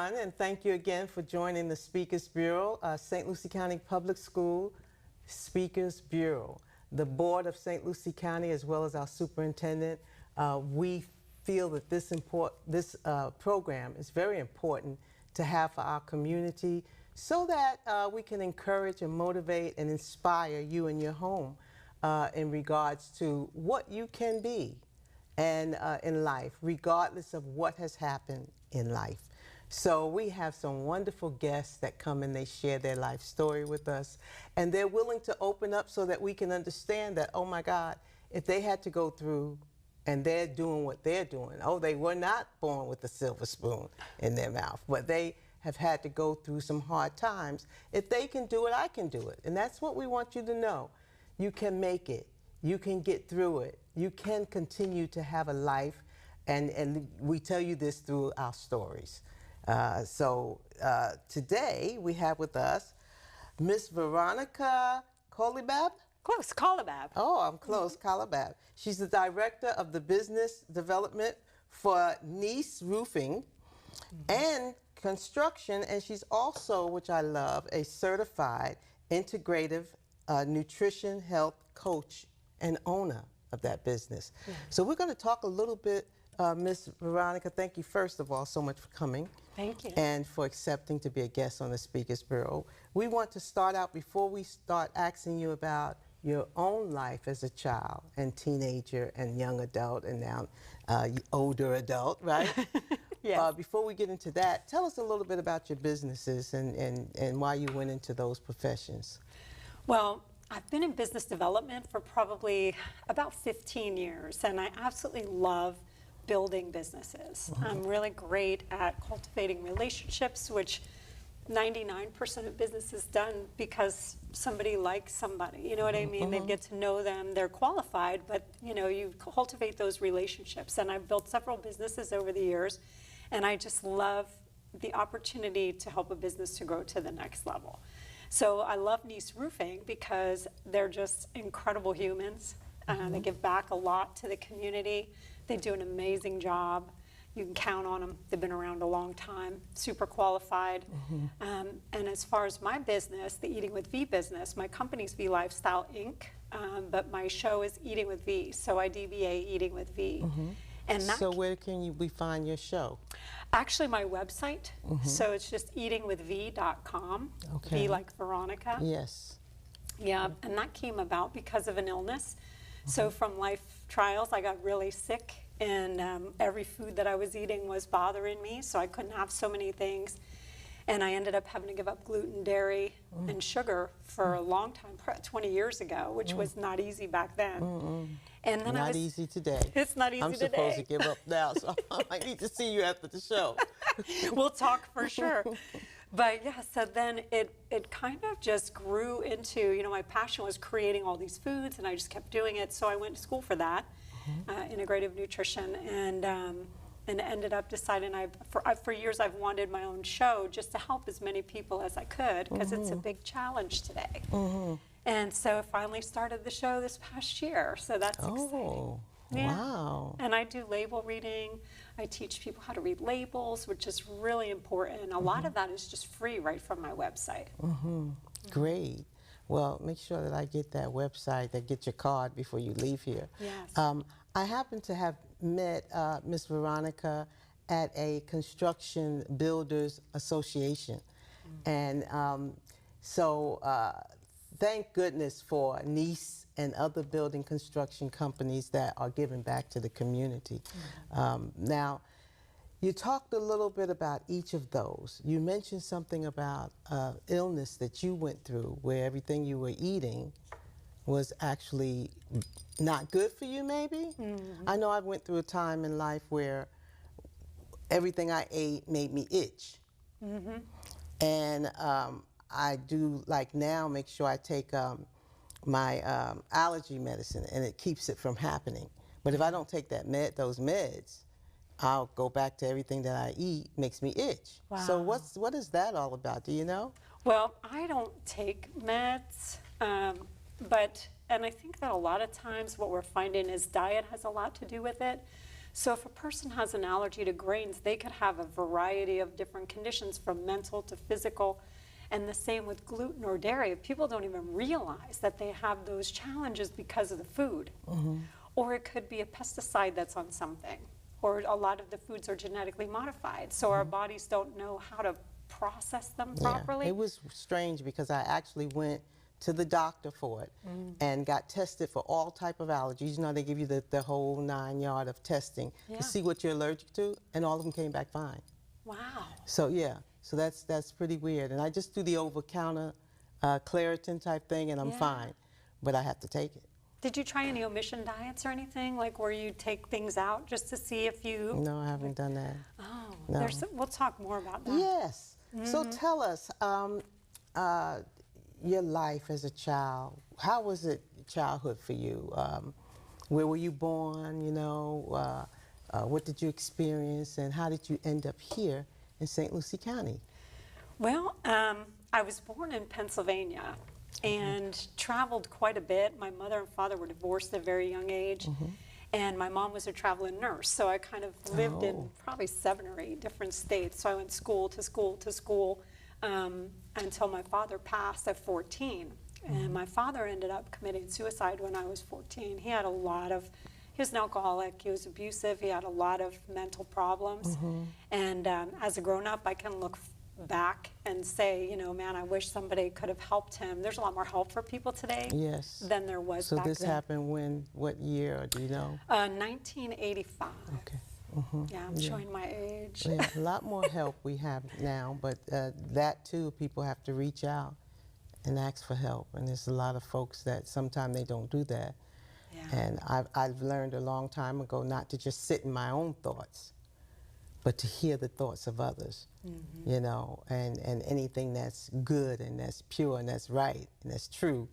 everyone, and thank you again for joining the Speakers Bureau, St. Lucie County Public School Speakers Bureau. The board of St. Lucie County, as well as our superintendent, we feel that this program is very important to have for our community so that we can encourage and motivate and inspire you in your home in regards to what you can be and in life, regardless of what has happened in life. So we have some wonderful guests that come and they share their life story with us, and they're willing to open up so that we can understand that, oh my God, if they had to go through and they're doing what they're doing, oh, they were not born with a silver spoon in their mouth, but they have had to go through some hard times. If they can do it, I can do it. And that's what we want you to know. You can make it. You can get through it. You can continue to have a life, and we tell you this through our stories. Today we have with us Miss Veronica Kolibab. Close, Kolibab. Oh, I'm close, Kolibab. She's the director of the business development for Nice Roofing and Construction, and she's also, which I love, a certified integrative nutrition health coach and owner of that business. Yeah. So we're going to talk a little bit, Miss Veronica, thank you first of all so much for coming. Thank you. And for accepting to be a guest on the Speakers Bureau. We want to start out, before we start asking you about your own life as a child and teenager and young adult and now older adult, right? Yes. Before we get into that, tell us a little bit about your businesses and why you went into those professions. Well, I've been in business development for probably about 15 years, and I absolutely love building businesses. Mm-hmm. I'm really great at cultivating relationships, which 99% of business is done because somebody likes somebody. You know what I mean? Mm-hmm. They get to know them, they're qualified, but you cultivate those relationships. And I've built several businesses over the years, and I just love the opportunity to help a business to grow to the next level. So I love Nice Roofing because they're just incredible humans. They give back a lot to the community. They do an amazing job. You can count on them. They've been around a long time, super qualified. Mm-hmm. And as far as my business, the Eating with V business, my company's V Lifestyle Inc., but my show is Eating with V, so I DBA Eating with V. Mm-hmm. And so where can we find your show? Actually, my website. Mm-hmm. So it's just eatingwithv.com. Okay. V like Veronica. Yes. Yeah, and that came about because of an illness. Mm-hmm. So from life trials, I got really sick, and every food that I was eating was bothering me, so I couldn't have so many things. And I ended up having to give up gluten, dairy, and sugar for a long time, 20 years ago, which was not easy back then. And then not easy today. It's not easy today. I'm supposed to give up now, so I need to see you after the show. We'll talk for sure. But yeah, so then it kind of just grew into, my passion was creating all these foods, and I just kept doing it. So I went to school for that, integrative nutrition, and ended up deciding for years I've wanted my own show just to help as many people as I could, because it's a big challenge today. And so I finally started the show this past year, so that's exciting. Yeah. Wow. And I do label reading. I teach people how to read labels, which is really important. A lot of that is just free right from my website. Great. Well, make sure that I get that website, that get your card before you leave here. Yes. I happen to have met Miss Veronica at a construction builders association. And thank goodness for Nice and other building construction companies that are giving back to the community. Now, you talked a little bit about each of those. You mentioned something about illness that you went through, where everything you were eating was actually not good for you, maybe? I know I went through a time in life where everything I ate made me itch. And I do, like now, make sure I take my allergy medicine, and it keeps it from happening. But if I don't take those meds, I'll go back to everything that I eat makes me itch. Wow. So what is that all about? Do you know? Well, I don't take meds, and I think that a lot of times what we're finding is diet has a lot to do with it. So if a person has an allergy to grains, they could have a variety of different conditions from mental to physical. And the same with gluten or dairy. People don't even realize that they have those challenges because of the food. Or it could be a pesticide that's on something. Or a lot of the foods are genetically modified. So our bodies don't know how to process them properly. It was strange because I actually went to the doctor for it and got tested for all type of allergies. You know, they give you the whole 9 yard of testing to see what you're allergic to, and all of them came back fine. Wow. So yeah, so that's pretty weird. And I just do the over-counter Claritin type thing, and I'm fine, but I have to take it. Did you try any omission diets or anything, like where you take things out just to see if you... No, I haven't done that. Oh, no. We'll talk more about that. Yes. So tell us, your life as a child. How was it childhood for you? Where were you born, you know? What did you experience, and how did you end up here in St. Lucie County? Well, I was born in Pennsylvania and traveled quite a bit. My mother and father were divorced at a very young age, and my mom was a traveling nurse, so I kind of lived in probably 7 or 8 different states. So I went school to school to school until my father passed at 14. And my father ended up committing suicide when I was 14. He had he was an alcoholic, he was abusive, he had a lot of mental problems. And as a grown-up, I can look back and say, you know, man, I wish somebody could have helped him. There's a lot more help for people today than there was back then. So this happened when, what year, do you know? 1985. Okay. Yeah, I'm showing my age. Yeah, a lot more help we have now, but that too, people have to reach out and ask for help. And there's a lot of folks that sometimes they don't do that. And I've learned a long time ago not to just sit in my own thoughts, but to hear the thoughts of others, you know, and anything that's good and that's pure and that's right and that's true,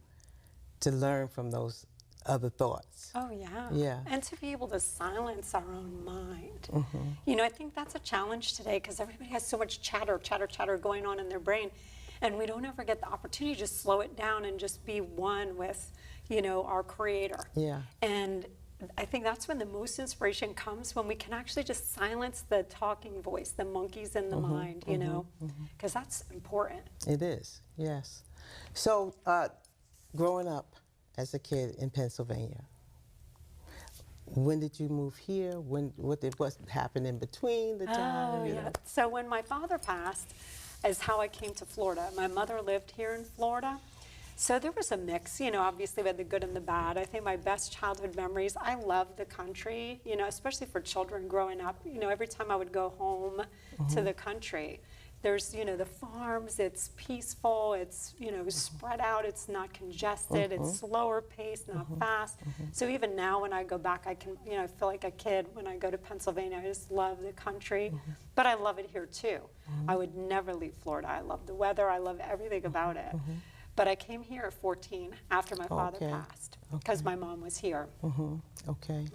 to learn from those other thoughts. Oh, yeah. Yeah. And to be able to silence our own mind. You know, I think that's a challenge today because everybody has so much chatter going on in their brain, and we don't ever get the opportunity to just slow it down and just be one with, you know, our Creator. Yeah. And I think that's when the most inspiration comes, when we can actually just silence the talking voice, the monkeys in the mind, you know, because that's important. It is, yes. So growing up as a kid in Pennsylvania, when did you move here? What happened in between the time? Oh, yeah. So when my father passed is how I came to Florida. My mother lived here in Florida. So there was a mix, you know, obviously we had the good and the bad. I think my best childhood memories, I love the country, you know, especially for children growing up. You know, every time I would go home to the country, there's, you know, the farms, it's peaceful, it's, you know, spread out, it's not congested, it's slower paced, not fast. So even now when I go back, I can, you know, I feel like a kid when I go to Pennsylvania. I just love the country, but I love it here too. I would never leave Florida. I love the weather, I love everything about it. But I came here at 14 after my father passed because my mom was here. Okay.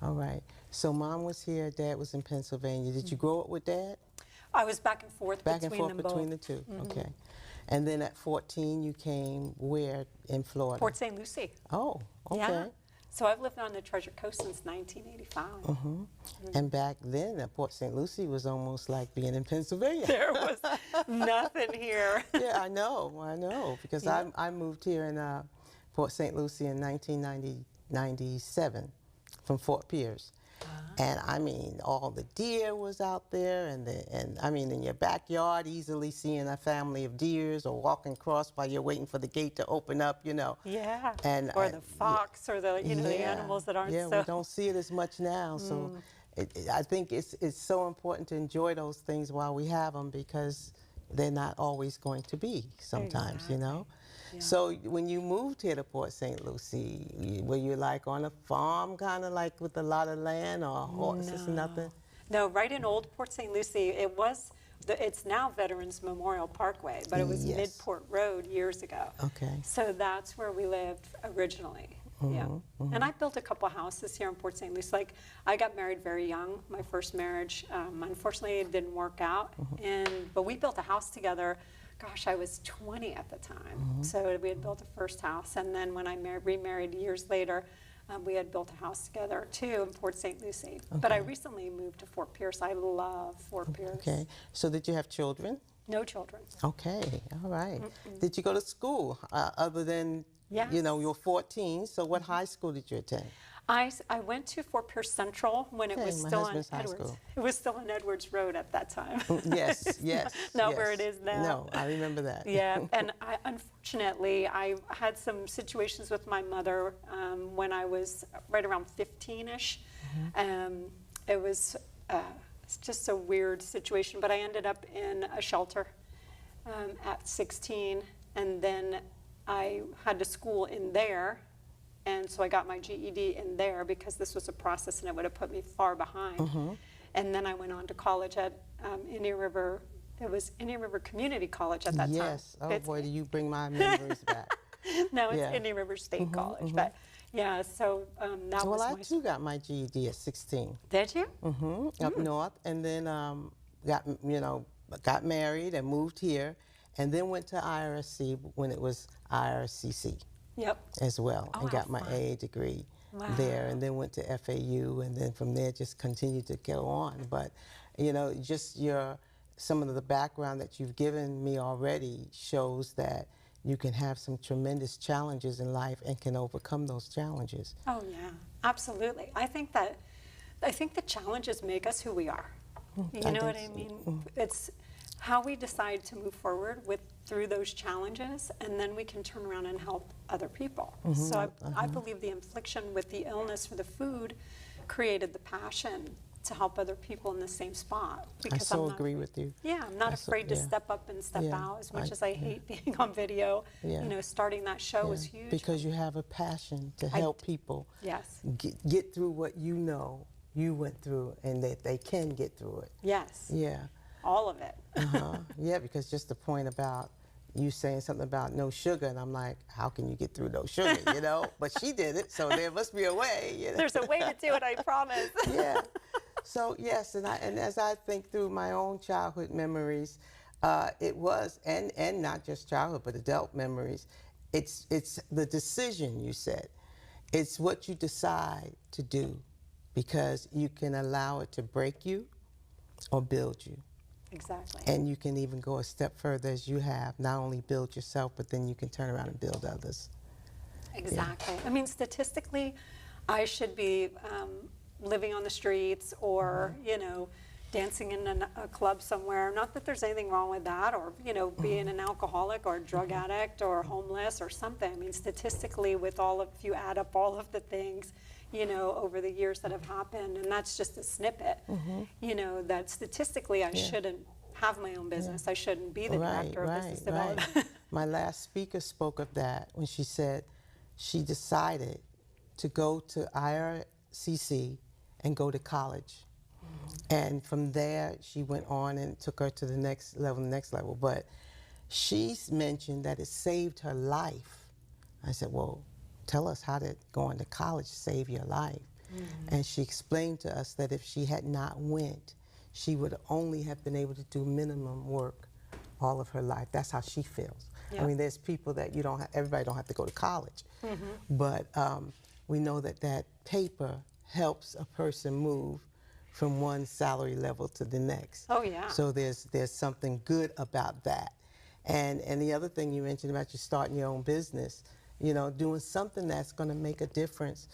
All right. So mom was here, dad was in Pennsylvania. Did you grow up with dad? I was back and forth between them both. Between the two. Okay. And then at 14 you came where in Florida? Port St. Lucie. Oh, okay. Yeah. So I've lived on the Treasure Coast since 1985. And back then, Port St. Lucie was almost like being in Pennsylvania. There was nothing here. Yeah, I know, because I moved here in Port St. Lucie in 1997 from Fort Pierce. And I mean, all the deer was out there, and I mean, in your backyard, easily seeing a family of deers, or walking across while you're waiting for the gate to open up, you know. Yeah. And or the fox, or the, you know, the animals that aren't so. Yeah, we don't see it as much now. So I think it's so important to enjoy those things while we have them, because they're not always going to be sometimes, you know. Yeah. So when you moved here to Port St. Lucie, were you like on a farm, kind of like with a lot of land, or horses, nothing? No, right in old Port St. Lucie, it's now Veterans Memorial Parkway, but it was Midport Road years ago. Okay. So that's where we lived originally. Yeah. And I built a couple houses here in Port St. Lucie. Like, I got married very young. My first marriage, unfortunately, it didn't work out. But we built a house together. Gosh, I was 20 at the time. So we had built a first house. And then when I remarried years later, We had built a house together too in Port St. Lucie. But I recently moved to Fort Pierce. I love Fort Pierce. Okay. So did you have children? No children. Okay. All right. Did you go to school other than, Yes. you know, you're 14? So what high school did you attend? I went to Fort Pierce Central when it Okay, was my still on husband's high Edwards. school. It was still on Edwards Road at that time. Yes, yes. Not yes. where it is now. No, I remember that. Yeah, and unfortunately, I had some situations with my mother when I was right around 15-ish. It was it's just a weird situation, but I ended up in a shelter at 16, and then I had to school in there. And so I got my GED in there because this was a process and it would have put me far behind. And then I went on to college at Indian River. It was Indian River Community College at that time. Yes. Oh, boy, do you bring my memories back. Now it's Yeah. Indian River State College. But yeah, so that Well, was I my... too got my GED at 16. Did you? Up north, and then got married and moved here, and then went to IRC when it was IRCC. Yep. As well, Oh, and how got my fun. AA degree Wow. there, and then went to FAU, and then from there just continued to go on. But, you know, just some of the background that you've given me already shows that you can have some tremendous challenges in life and can overcome those challenges. Oh yeah, absolutely. I think the challenges make us who we are. You know what I mean? It's how we decide to move forward through those challenges, and then we can turn around and help other people. So I believe the infliction with the illness for the food created the passion to help other people in the same spot. I so agree with you. Yeah, I'm not afraid to yeah. step up and step Yeah, out. As much as I hate being on video, Yeah. you know, starting that show was huge. Because you have a passion to help people Yes. get through what you know you went through, and that they can get through it. Yes. Yeah. All of it. Yeah, because just the point about you saying something about no sugar, and I'm like, how can you get through no sugar, you know? But she did it, so there must be a way. You know? There's a way to do it, I promise. Yeah. So yes, and as I think through my own childhood memories, it was, and not just childhood, but adult memories. It's the decision you said. It's what you decide to do, because you can allow it to break you or build you. Exactly. And you can even go a step further, as you have, not only build yourself, but then you can turn around and build others. Exactly. I mean, statistically, I should be living on the streets or, you know, dancing in a club somewhere. Not that there's anything wrong with that, or, you know, being an alcoholic or a drug addict or homeless or something. I mean, statistically, if you add up all of the things, you know, over the years that have happened, and that's just a snippet, you know, that statistically I shouldn't have my own business. I shouldn't be the director of business development. My last speaker spoke of that when she said she decided to go to IRCC and go to college. And from there, she went on and took her to the next level. But she's mentioned that it saved her life. I said, well, tell us, how did going to college save your life? And she explained to us that if she had not went, she would only have been able to do minimum work all of her life. That's how she feels. Yeah. I mean, there's people that everybody don't have to go to college. But we know that paper helps a person move from one salary level to the next. Oh, yeah. So there's something good about that. And the other thing you mentioned about you starting your own business, you know, doing something that's going to make a difference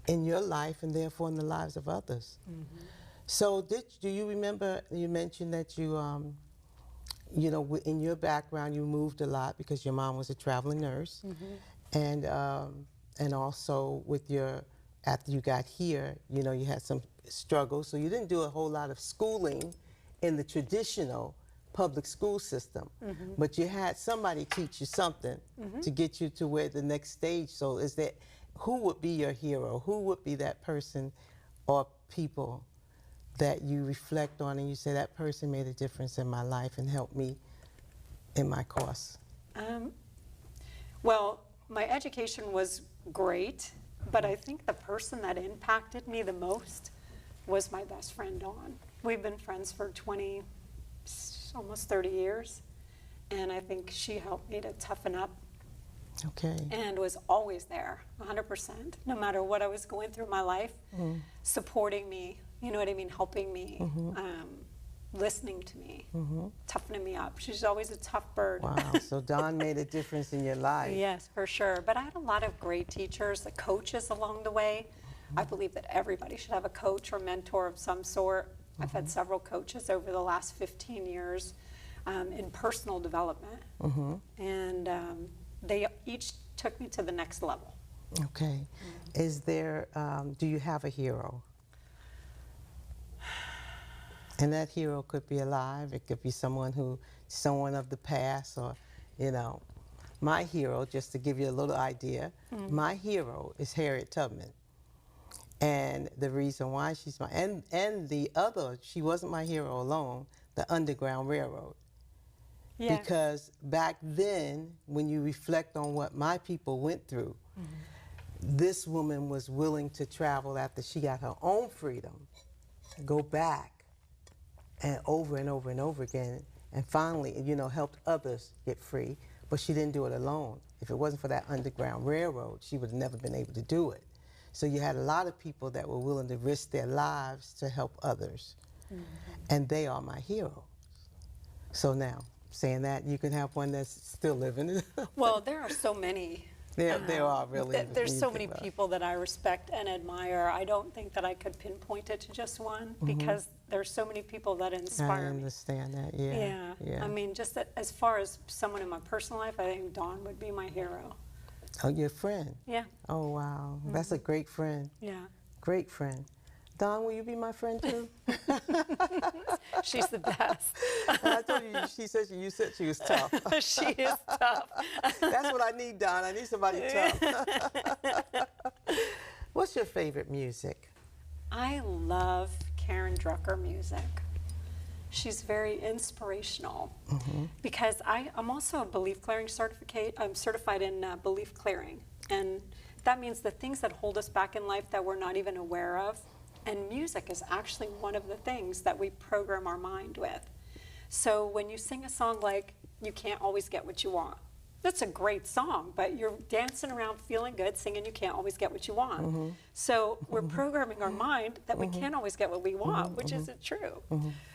in your life and therefore in the lives of others. So do you remember, you mentioned that you, you know, in your background you moved a lot because your mom was a traveling nurse. And also after you got here, you know, you had some struggles, so you didn't do a whole lot of schooling in the traditional public school system, but you had somebody teach you something to get you to where the next stage. So who would be your hero? Who would be that person or people that you reflect on and you say, that person made a difference in my life and helped me in my course? Well, my education was great, but I think the person that impacted me the most was my best friend, Dawn. We've been friends for almost 30 years, and I think she helped me to toughen up Okay. and was always there, 100%, no matter what I was going through in my life, supporting me, you know what I mean, helping me, listening to me, toughening me up. She's always a tough bird. Wow. So Dawn made a difference in your life. Yes, for sure. But I had a lot of great teachers, the coaches along the way. I believe that everybody should have a coach or mentor of some sort. I've had several coaches over the last 15 years in personal development. And they each took me to the next level. Okay. Is there, do you have a hero? And that hero could be alive. It could be someone of the past, or, you know. My hero, just to give you a little idea, my hero is Harriet Tubman. And the reason why she's and the other, she wasn't my hero alone, the Underground Railroad. Yeah. Because back then, when you reflect on what my people went through, this woman was willing to travel after she got her own freedom, go back, and over and over and over again, and finally, you know, helped others get free. But she didn't do it alone. If it wasn't for that Underground Railroad, she would have never been able to do it. So you had a lot of people that were willing to risk their lives to help others. And they are my heroes. So now, saying that, you can have one that's still living. Well, there are so many. There are really. There's so many people that I respect and admire. I don't think that I could pinpoint it to just one, because there's so many people that inspire I me. understand that, yeah. I mean, just as far as someone in my personal life, I think Dawn would be my hero. Oh, your friend? Yeah. Oh, wow. That's a great friend. Yeah. Great friend. Dawn, will you be my friend too? She's the best. I told you, you said she was tough. She is tough. That's what I need, Dawn. I need somebody tough. What's your favorite music? I love Karen Drucker music. She's very inspirational, because I'm also a belief clearing certificate. I'm certified in belief clearing, and that means the things that hold us back in life that we're not even aware of. And music is actually one of the things that we program our mind with. So when you sing a song like "You Can't Always Get What You Want," that's a great song, but you're dancing around feeling good, singing "You Can't Always Get What You Want." So we're programming our mind that we can't always get what we want, which isn't true.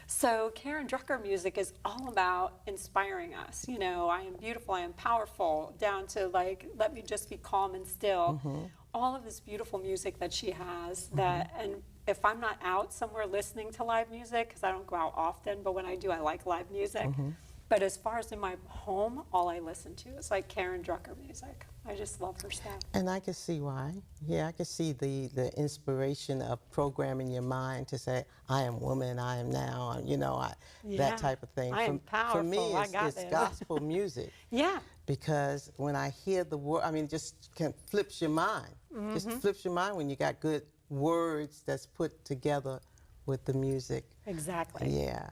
So Karen Drucker music is all about inspiring us. You know, I am beautiful, I am powerful, down to like, let me just be calm and still. All of this beautiful music that she has, and if I'm not out somewhere listening to live music, because I don't go out often, but when I do, I like live music. But as far as in my home, all I listen to is like Karen Drucker music. I just love her stuff. And I can see why. Yeah, I can see the inspiration of programming your mind to say, I am woman, I am now, you know, that type of thing. I am powerful, for me, I got it's this. gospel music. Yeah. Because when I hear the word, I mean, it just flips your mind. Just flips your mind when you got good words that's put together with the music. Exactly. Yeah.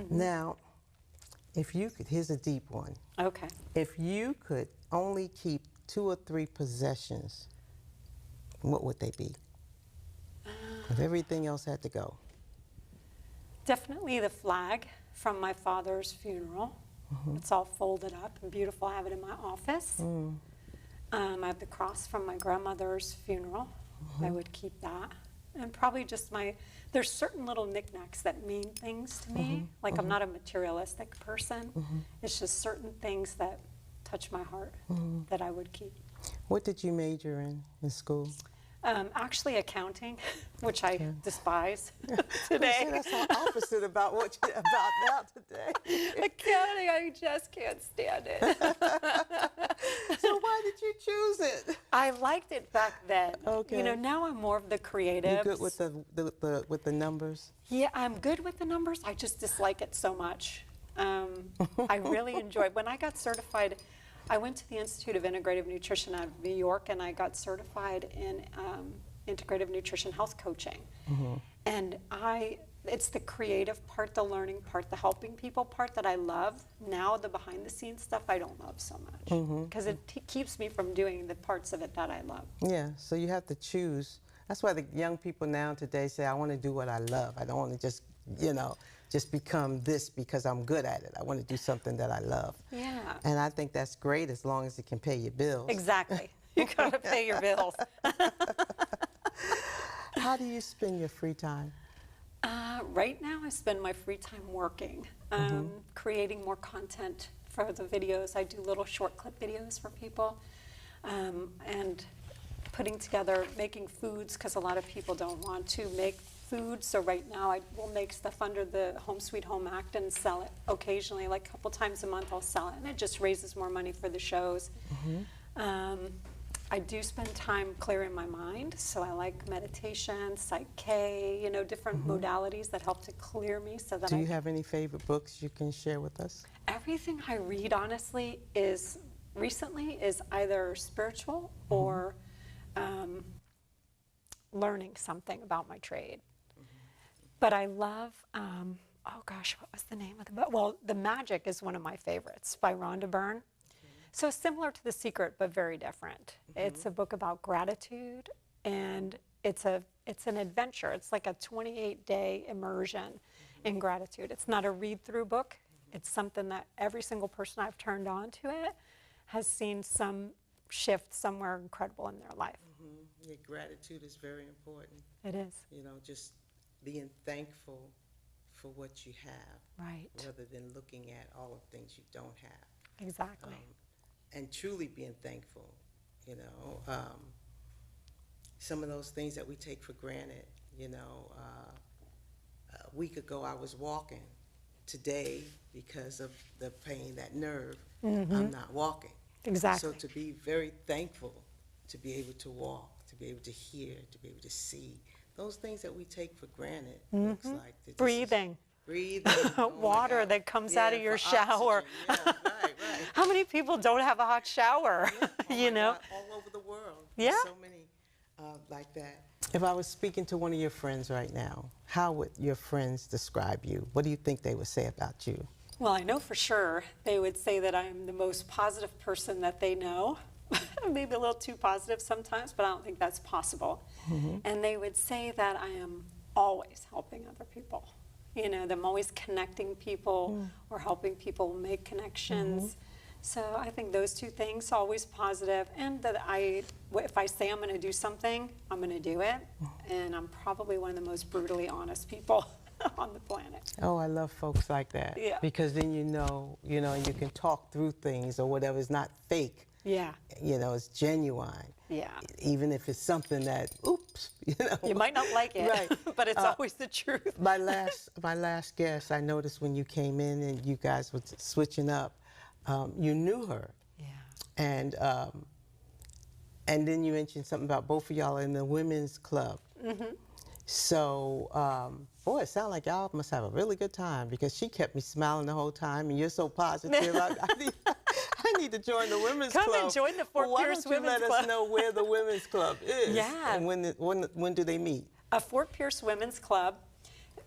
Now, if you could, here's a deep one. Okay. If you could only keep 2 or 3 possessions, what would they be? If everything else had to go. Definitely the flag from my father's funeral. It's all folded up and beautiful. I have it in my office. I have the cross from my grandmother's funeral. I would keep that. And probably just there's certain little knickknacks that mean things to me. Like I'm not a materialistic person. It's just certain things that touch my heart that I would keep. What did you major in school? Actually accounting, which I despise today. That's so opposite about what you about now today. Accounting, I just can't stand it. So why did you choose it? I liked it back then. Okay. You know, now I'm more of the creative. You good with the numbers? Yeah, I'm good with the numbers. I just dislike it so much. I really enjoyed when I got certified. I went to the Institute of Integrative Nutrition out of New York, and I got certified in integrative nutrition health coaching. And it's the creative part, the learning part, the helping people part that I love. Now the behind the scenes stuff I don't love so much, because it keeps me from doing the parts of it that I love. Yeah, so you have to choose. That's why the young people now today say, I want to do what I love. I don't want to just just become this because I'm good at it. I want to do something that I love. Yeah. And I think that's great as long as it can pay your bills. Exactly. You gotta pay your bills. How do you spend your free time? Right now, I spend my free time working, creating more content for the videos. I do little short clip videos for people, and putting together, making foods, because a lot of people don't want to make food. So right now, I will make stuff under the Home Sweet Home Act and sell it occasionally, like a couple times a month I'll sell it, and it just raises more money for the shows. I do spend time clearing my mind, so I like meditation, Psych K, different modalities that help to clear me so that Do you have any favorite books you can share with us? Everything I read, honestly, is either spiritual or learning something about my trade. But I love, oh gosh, what was the name of the book? Well, The Magic is one of my favorites by Rhonda Byrne. So similar to The Secret, but very different. It's a book about gratitude, and it's an adventure. It's like a 28-day immersion in gratitude. It's not a read-through book. It's something that every single person I've turned on to it has seen some shift somewhere incredible in their life. Yeah, gratitude is very important. It is. Just being thankful for what you have, Right. rather than looking at all the things you don't have. Exactly. And truly being thankful, some of those things that we take for granted, a week ago I was walking. Today, because of the pain, that nerve, I'm not walking. Exactly. So to be very thankful to be able to walk, to be able to hear, to be able to see, those things that we take for granted, looks like. Breathing. Breathing. Water that comes out of your shower. Yeah, right. How many people don't have a hot shower? God, all over the world. Yeah. There's so many like that. If I was speaking to one of your friends right now, how would your friends describe you? What do you think they would say about you? Well, I know for sure they would say that I'm the most positive person that they know. Maybe a little too positive sometimes, but I don't think that's possible. And they would say that I am always helping other people. That I'm always connecting people or helping people make connections. So I think those two things, always positive, and that if I say I'm going to do something, I'm going to do it. And I'm probably one of the most brutally honest people on the planet. Oh, I love folks like that. Yeah. Because then you can talk through things or whatever. It's not fake. Yeah. It's genuine. Yeah. Even if it's something that, oops, You might not like it, Right. but it's always the truth. My last guest, I noticed when you came in and you guys were switching up, you knew her. Yeah. And then you mentioned something about both of y'all in the women's club. So, boy, it sounds like y'all must have a really good time, because she kept me smiling the whole time, and you're so positive. I need to join the women's club. Come and join the Fort Pierce Women's Club. Why don't you let us know where the women's club is? Yeah. And when do they meet? Fort Pierce Women's Club.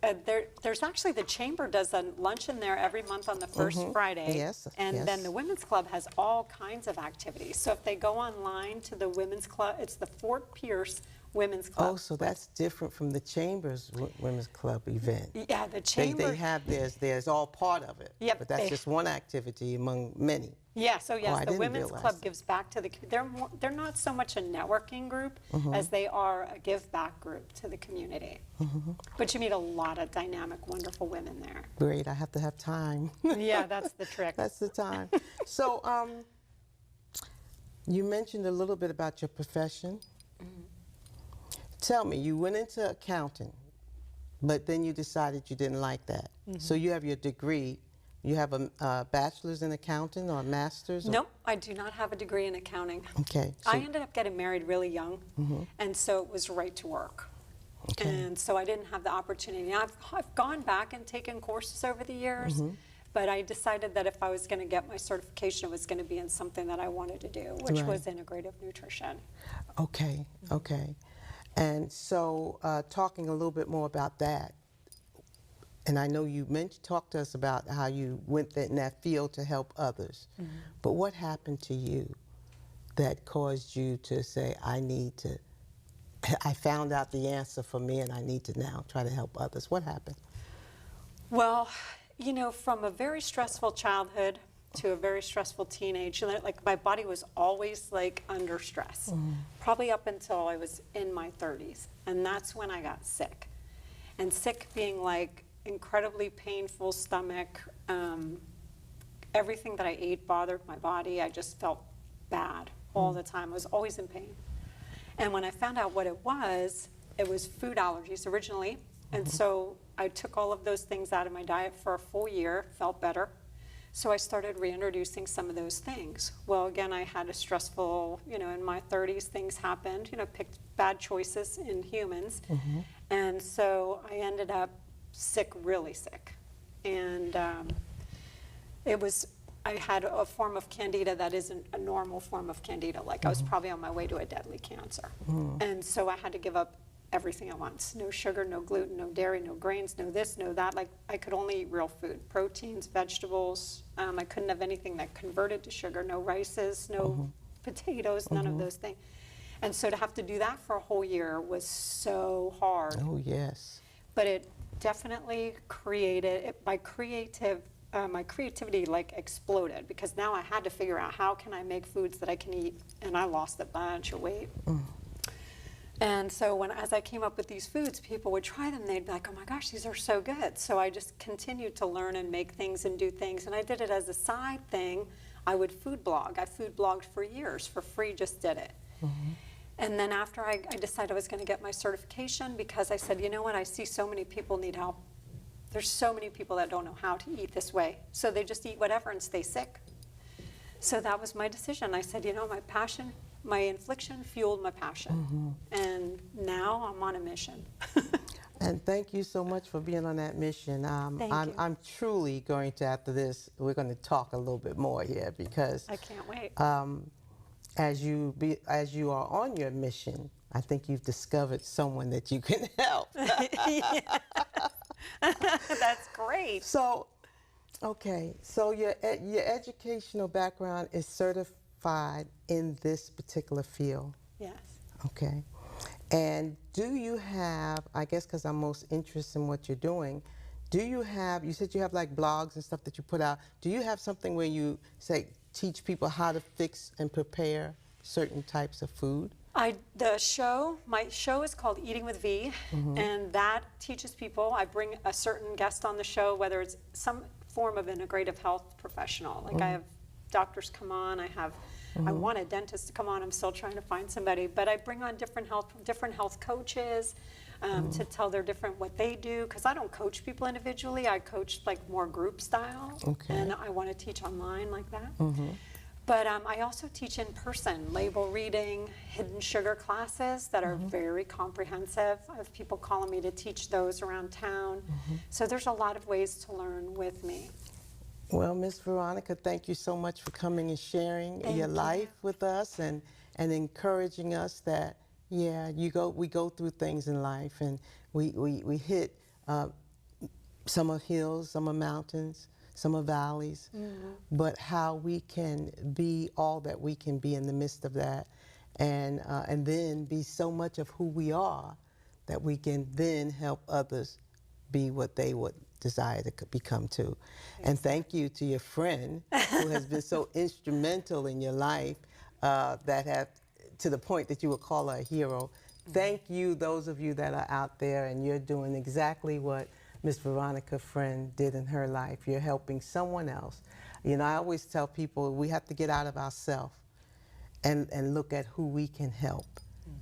There's actually, the Chamber does a luncheon there every month on the first Friday. Yes, And yes. then the Women's Club has all kinds of activities. So if they go online to the Women's Club, it's the Fort Pierce Women's Club. Oh, so that's different from the Chamber's Women's Club event. Yeah, the Chamber. They have theirs all part of it. Yep, But that's just one activity among many. Yeah, so yes, I the didn't Women's realize Club that. gives back to the, they're not so much a networking group as they are a give back group to the community. But you meet a lot of dynamic, wonderful women there. Great, I have to have time. Yeah, that's the trick. That's the time. So, you mentioned a little bit about your profession. Tell me, you went into accounting, but then you decided you didn't like that. So you have your degree. You have a bachelor's in accounting or a master's? Or? Nope, I do not have a degree in accounting. Okay. So, I ended up getting married really young, and so it was right to work. Okay. And so I didn't have the opportunity. I've gone back and taken courses over the years, but I decided that if I was going to get my certification, it was going to be in something that I wanted to do, which was integrative nutrition. Okay, okay. And so talking a little bit more about that, and I know you talked to us about how you went in that field to help others, but what happened to you that caused you to say, I found out the answer for me and I need to now try to help others? What happened? Well, you know, from a very stressful childhood to a very stressful teenage, like my body was always like under stress, probably up until I was in my 30s. And that's when I got sick. And sick being like incredibly painful stomach, everything that I ate bothered my body. I just felt bad all the time. I was always in pain. And when I found out what it was food allergies originally. And so I took all of those things out of my diet for a full year, felt better. So I started reintroducing some of those things. Well, again, I had a stressful, you know, in my 30s, things happened, you know, picked bad choices in humans. And so I ended up sick, really sick. And I had a form of candida that isn't a normal form of candida. Like I was probably on my way to a deadly cancer. And so I had to give up everything at once. No sugar, no gluten, no dairy, no grains, no this, no that. Like I could only eat real food, proteins, vegetables. I couldn't have anything that converted to sugar, no rices, no potatoes, none of those things. And so to have to do that for a whole year was so hard. Oh, yes. But it definitely created, my creativity like exploded, because now I had to figure out how can I make foods that I can eat, and I lost a bunch of weight. And so as I came up with these foods, people would try them, they'd be like, oh my gosh, these are so good. So I just continued to learn and make things and do things, and I did it as a side thing. I would food blog. I food blogged for years for free, just did it. And then after I decided I was going to get my certification, because I said, you know what, I see so many people need help. There's so many people that don't know how to eat this way. So they just eat whatever and stay sick. So that was my decision. I said, you know, my passion, my infliction fueled my passion. And now I'm on a mission. And thank you so much for being on that mission. Thank you. I'm truly going to, after this, we're going to talk a little bit more here, because I can't wait. as you are on your mission, I think you've discovered someone that you can help. That's great. So, okay, so your educational background is certified in this particular field. Yes. Okay. And do you have, I guess because I'm most interested in what you're doing, you said you have like blogs and stuff that you put out. Do you have something where you say, teach people how to fix and prepare certain types of food? My show is called Eating with V, and that teaches people. I bring a certain guest on the show, whether it's some form of integrative health professional. Like I have doctors come on, I want a dentist to come on, I'm still trying to find somebody, but I bring on different health coaches to tell their what they do, because I don't coach people individually, I coach like more group style, and I want to teach online like that. But I also teach in person, label reading, hidden sugar classes that are very comprehensive. I have people calling me to teach those around town. So there's a lot of ways to learn with me. Well, Miss Veronica, thank you so much for coming and sharing your life with us, and encouraging us that, yeah, we go through things in life, and we hit some are hills, some are mountains, some are valleys, but how we can be all that we can be in the midst of that, and then be so much of who we are that we can then help others be what they would desire to become too. And thank you to your friend who has been so instrumental in your life, that have, to the point that you would call her a hero. Thank you, those of you that are out there, and you're doing exactly what Miss Veronica Friend did in her life. You're helping someone else. You know, I always tell people we have to get out of ourselves and look at who we can help,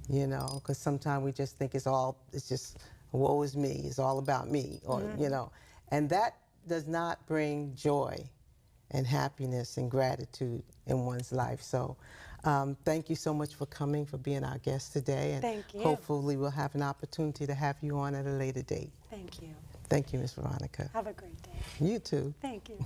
you know, because sometimes we just think it's just, woe is me, it's all about me, or, you know, and that does not bring joy and happiness and gratitude in one's life. So thank you so much for coming, for being our guest today, and thank you. Hopefully we'll have an opportunity to have you on at a later date. Thank you. Thank you, Miss Veronica. Have a great day. You too. Thank you.